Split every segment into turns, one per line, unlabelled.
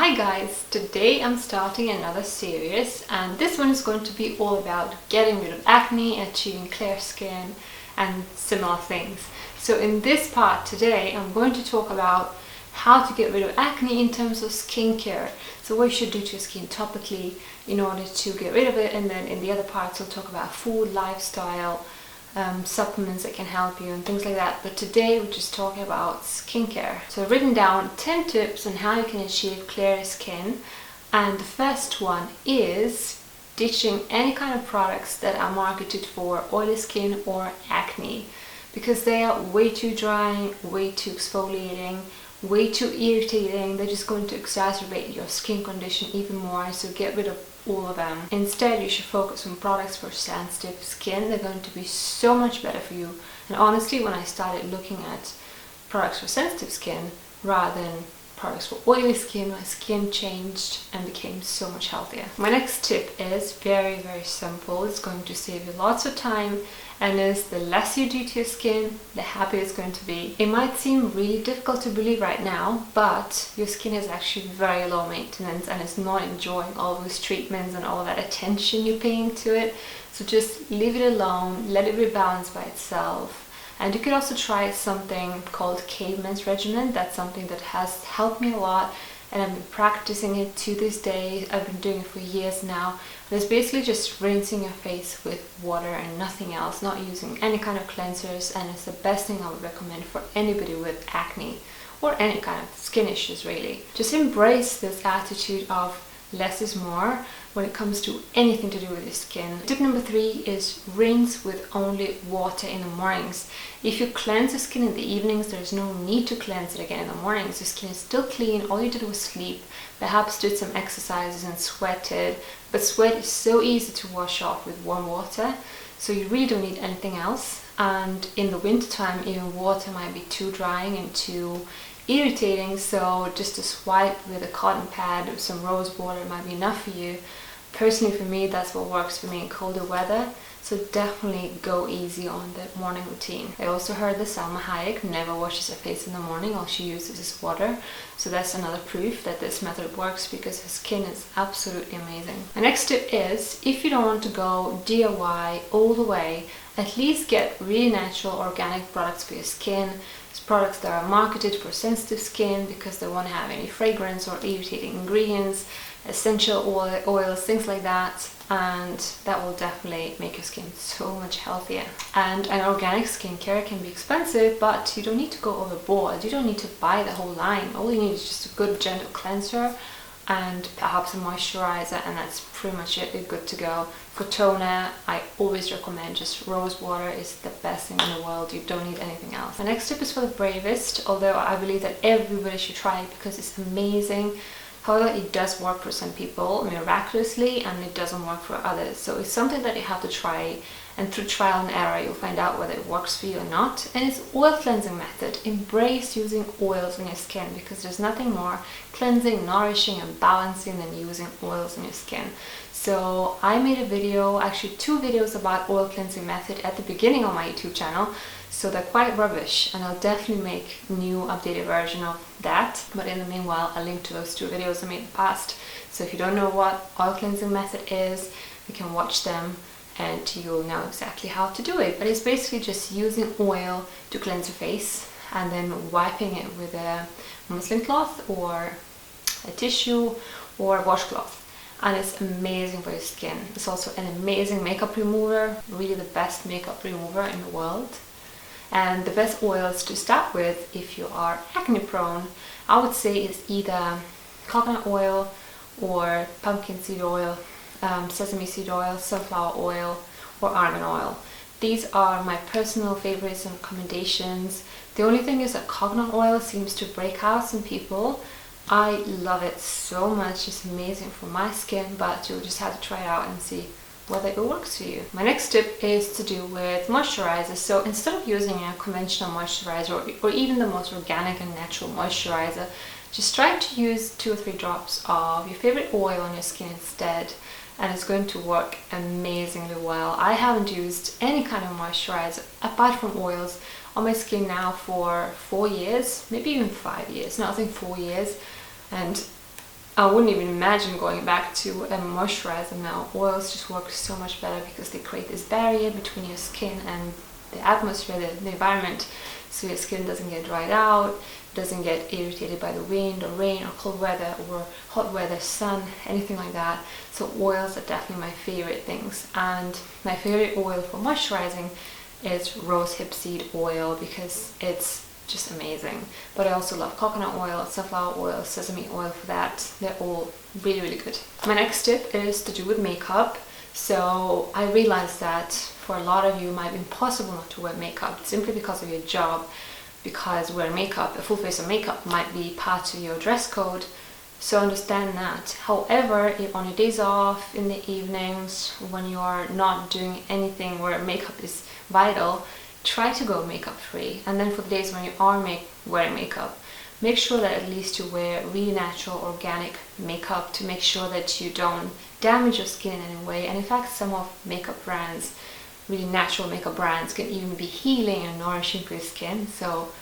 Hi guys, today I'm starting another series and this one is going to be all about getting rid of acne, achieving clear skin and similar things. So in this part today I'm going to talk about how to get rid of acne in terms of skincare. So what you should do to your skin topically in order to get rid of it, and then in the other parts I'll talk about food, lifestyle, supplements that can help you and things like that. But today we're just talking about skincare. So I've written down 10 tips on how you can achieve clear skin, and the first one is ditching any kind of products that are marketed for oily skin or acne, because they are way too drying, way too exfoliating, way too irritating. They're just going to exacerbate your skin condition even more, so get rid of all of them. Instead, you should focus on products for sensitive skin. They're going to be so much better for you. And honestly, when I started looking at products for sensitive skin rather than products for oily skin, my skin changed and became so much healthier. My next tip is very simple. It's going to save you lots of time, and is the less you do to your skin, the happier it's going to be. It might seem really difficult to believe right now, but your skin is actually very low maintenance and it's not enjoying all those treatments and all that attention you're paying to it. So just leave it alone, let it rebalance by itself. And you could also try something called caveman's regimen. That's something that has helped me a lot, and I've been practicing it to this day. I've been doing it for years now. And it's basically just rinsing your face with water and nothing else, not using any kind of cleansers, and it's the best thing I would recommend for anybody with acne or any kind of skin issues really. Just embrace this attitude of less is more when it comes to anything to do with your skin. Tip number 3 is rinse with only water in the mornings. If you cleanse your skin in the evenings, there's no need to cleanse it again in the mornings. Your skin is still clean, all you did was sleep, perhaps did some exercises and sweated, but sweat is so easy to wash off with warm water, so you really don't need anything else. And in the winter time, even water might be too drying and too irritating, so just a swipe with a cotton pad or some rose water might be enough for you. Personally, for me, that's what works for me in colder weather, so definitely go easy on the morning routine. I also heard that Salma Hayek never washes her face in the morning, all she uses is water, so that's another proof that this method works, because her skin is absolutely amazing. My next tip is, if you don't want to go DIY all the way, at least get really natural organic products for your skin. It's products that are marketed for sensitive skin because they won't have any fragrance or irritating ingredients, essential oils, things like that, and that will definitely make your skin so much healthier. And an organic skincare can be expensive, but you don't need to go overboard. You don't need to buy the whole line. All you need is just a good gentle cleanser and perhaps a moisturizer, and that's pretty much it. You're good to go. For toner, I always recommend just rose water is the best thing in the world. You don't need anything else. My next tip is for the bravest, although I believe that everybody should try it because it's amazing. However, it does work for some people miraculously, and it doesn't work for others. So it's something that you have to try, and through trial and error you'll find out whether it works for you or not. And it's oil cleansing method. Embrace using oils on your skin, because there's nothing more cleansing, nourishing and balancing than using oils on your skin. So I made a video, actually 2 videos about oil cleansing method at the beginning of my YouTube channel. So they're quite rubbish, and I'll definitely make new updated version of that. But in the meanwhile, I'll link to those 2 videos I made in the past. So if you don't know what oil cleansing method is, you can watch them and you'll know exactly how to do it. But it's basically just using oil to cleanse your face and then wiping it with a muslin cloth or a tissue or a washcloth. And it's amazing for your skin. It's also an amazing makeup remover, really the best makeup remover in the world. And the best oils to start with if you are acne prone, I would say, is either coconut oil or pumpkin seed oil, sesame seed oil, sunflower oil or almond oil. These are my personal favorites and recommendations. The only thing is that coconut oil seems to break out some people. I love it so much. It's amazing for my skin, but you'll just have to try it out and see whether it works for you. My next tip is to do with moisturizer. So instead of using a conventional moisturizer or even the most organic and natural moisturizer, just try to use 2 or 3 drops of your favorite oil on your skin instead, and it's going to work amazingly well. I haven't used any kind of moisturizer apart from oils on my skin now for 4 years, maybe even 5 years. No, I think 4 years, and I wouldn't even imagine going back to a moisturizer now. Oils just work so much better because they create this barrier between your skin and the atmosphere, the environment, so your skin doesn't get dried out, doesn't get irritated by the wind or rain or cold weather or hot weather, sun, anything like that. So oils are definitely my favorite things, and my favorite oil for moisturizing is rosehip seed oil because it's just amazing. But I also love coconut oil, sunflower oil, sesame oil for that. They're all really, really good. My next tip is to do with makeup. So I realized that for a lot of you it might be impossible not to wear makeup simply because of your job, because wearing makeup, a full face of makeup, might be part of your dress code. So understand that. However, if on your days off, in the evenings, when you are not doing anything where makeup is vital, try to go makeup free. And then for the days when you are wearing makeup, make sure that at least you wear really natural, organic makeup to make sure that you don't damage your skin in any way. And in fact, some of makeup brands, really natural makeup brands, can even be healing and nourishing for your skin. So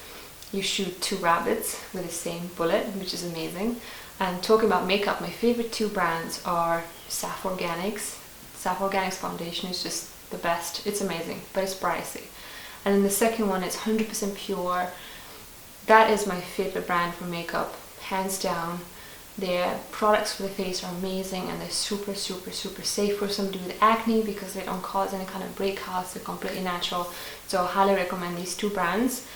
you shoot two rabbits with the same bullet, which is amazing. And talking about makeup, my favorite two brands are Saf Organics. Saf Organics foundation is just the best. It's amazing, but it's pricey. And then the second one is 100% pure. That is my favorite brand for makeup, hands down. Their products for the face are amazing, and they're super, super, super safe for somebody with acne because they don't cause any kind of breakouts. They're completely natural. So I highly recommend these two brands.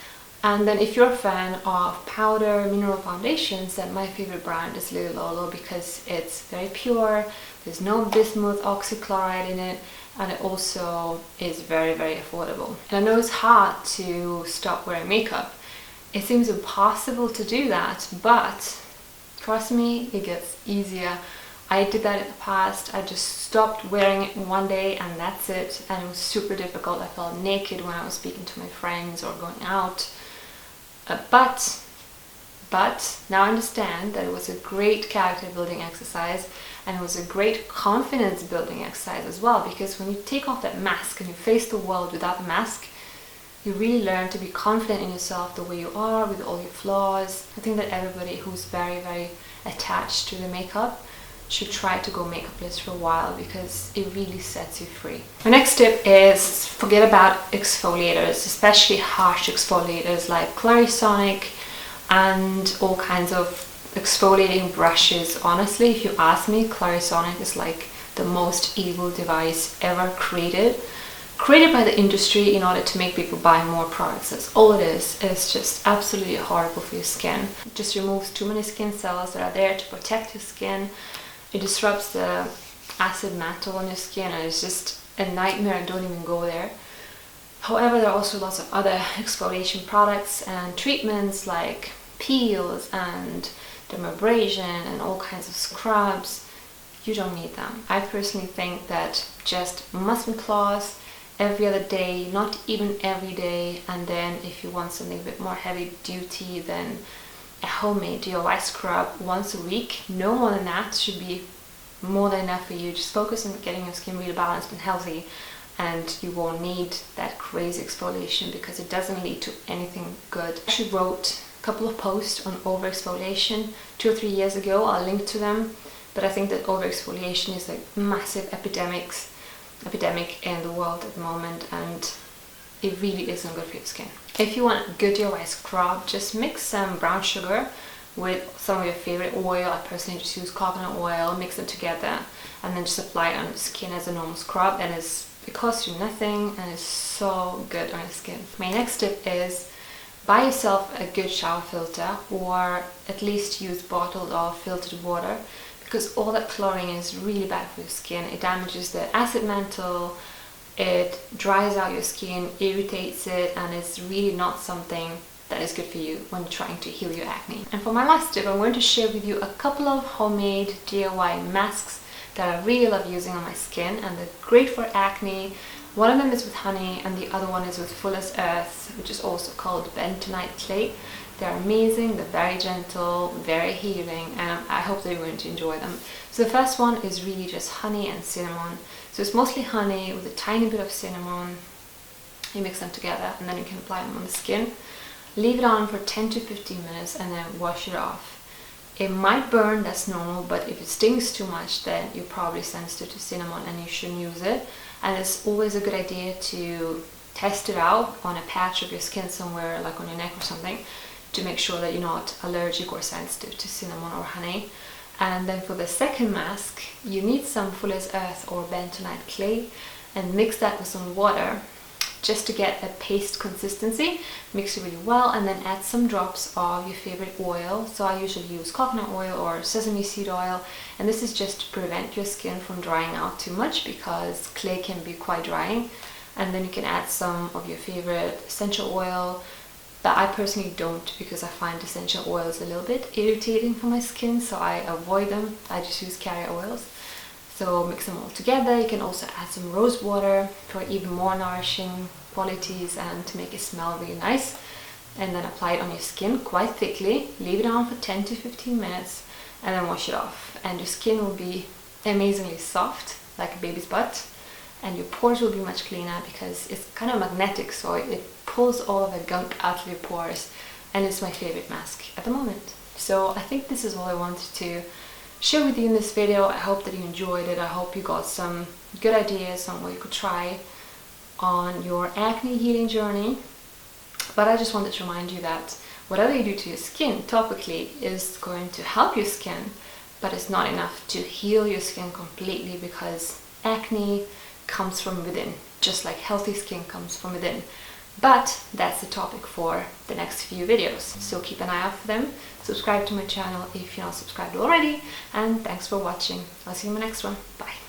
And then if you're a fan of powder mineral foundations, then my favorite brand is Lily Lolo because it's very pure. There's no bismuth oxychloride in it, and it also is very, very affordable. And I know it's hard to stop wearing makeup. It seems impossible to do that, but trust me, it gets easier. I did that in the past. I just stopped wearing it one day and that's it. And it was super difficult. I felt naked when I was speaking to my friends or going out. But now I understand that it was a great character building exercise, and it was a great confidence building exercise as well, because when you take off that mask and you face the world without the mask, you really learn to be confident in yourself the way you are with all your flaws. I think that everybody who's very, very attached to the makeup should try to go makeupless for a while because it really sets you free. My next tip is forget about exfoliators, especially harsh exfoliators like Clarisonic and all kinds of exfoliating brushes. Honestly, if you ask me, Clarisonic is like the most evil device ever created by the industry in order to make people buy more products. That's all it is. It's just absolutely horrible for your skin. It just removes too many skin cells that are there to protect your skin. It disrupts the acid mantle on your skin, and it's just a nightmare. Don't even go there. However, there are also lots of other exfoliation products and treatments like peels and dermabrasion and all kinds of scrubs. You don't need them. I personally think that just muslin cloths every other day, not even every day, and then if you want something a bit more heavy duty, then a homemade DIY scrub once a week. No more than that should be more than enough for you. Just focus on getting your skin really balanced and healthy, and you won't need that crazy exfoliation because it doesn't lead to anything good. I actually wrote a couple of posts on over-exfoliation 2 or 3 years ago. I'll link to them, but I think that over-exfoliation is a massive epidemic in the world at the moment, and it really isn't good for your skin. If you want a good DIY scrub, just mix some brown sugar with some of your favorite oil. I personally just use coconut oil, mix them together, and then just apply it on your skin as a normal scrub, and it costs you nothing and it's so good on your skin. My next tip is buy yourself a good shower filter, or at least use bottled or filtered water, because all that chlorine is really bad for your skin. It damages the acid mantle, it dries out your skin, irritates it, and it's really not something that is good for you when you're trying to heal your acne. And for my last tip, I'm going to share with you a couple of homemade DIY masks that I really love using on my skin, and they're great for acne. One of them is with honey and the other one is with Fuller's Earth, which is also called bentonite clay. They're amazing, they're very gentle, very healing, and I hope that you're going to enjoy them. So the first one is really just honey and cinnamon. So it's mostly honey with a tiny bit of cinnamon. You mix them together and then you can apply them on the skin. Leave it on for 10 to 15 minutes and then wash it off. It might burn, that's normal, but if it stings too much, then you're probably sensitive to cinnamon and you shouldn't use it. And it's always a good idea to test it out on a patch of your skin somewhere, like on your neck or something, to make sure that you're not allergic or sensitive to cinnamon or honey. And then for the second mask, you need some Fuller's Earth or bentonite clay, and mix that with some water just to get a paste consistency. Mix it really well, and then add some drops of your favorite oil. So I usually use coconut oil or sesame seed oil, and this is just to prevent your skin from drying out too much, because clay can be quite drying. And then you can add some of your favorite essential oil, but I personally don't, because I find essential oils a little bit irritating for my skin, so I avoid them. I just use carrier oils. So mix them all together. You can also add some rose water for even more nourishing qualities and to make it smell really nice. And then apply it on your skin quite thickly. Leave it on for 10 to 15 minutes and then wash it off. And your skin will be amazingly soft, like a baby's butt. And your pores will be much cleaner because it's kind of magnetic, so it pulls all of the gunk out of your pores. And it's my favorite mask at the moment. So I think this is all I wanted to share with you in this video. I hope that you enjoyed it. I hope you got some good ideas on what you could try on your acne healing journey. But I just wanted to remind you that whatever you do to your skin topically is going to help your skin, but it's not enough to heal your skin completely, because acne comes from within, just like healthy skin comes from within. But that's the topic for the next few videos, so keep an eye out for them. Subscribe to my channel if you're not subscribed already, and thanks for watching. I'll see you in the next one. Bye.